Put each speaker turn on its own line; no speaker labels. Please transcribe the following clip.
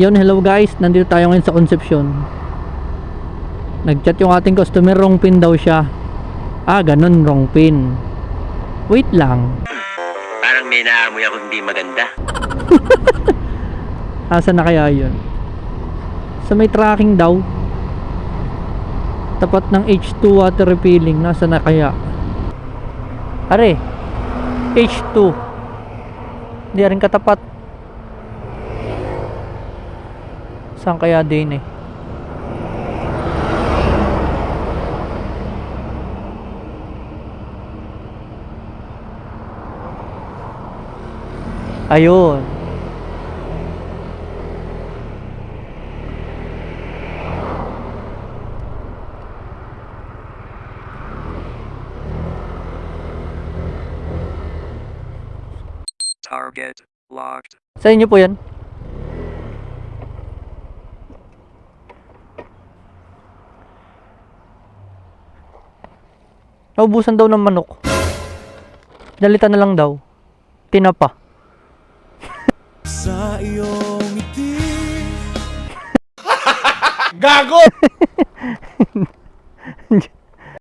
Yun, hello guys, nandito tayo ngayon sa Concepcion. Nag-chat yung ating customer, wrong pin daw siya. Ganun, wrong pin. Wait lang.
Parang may naamoy ako hindi maganda.
Asa na kaya yun? Sa may tracking daw. Tapat ng H2 water refilling. Nasa na kaya? Are, H2. Hindi rin katapat. Saan kaya din eh? Ayun.
Target locked.
Sa inyo po yan? Naubusan daw ng manok. Dalitan na lang daw. Tinapa.
Sa iyong ngiti.
Gago!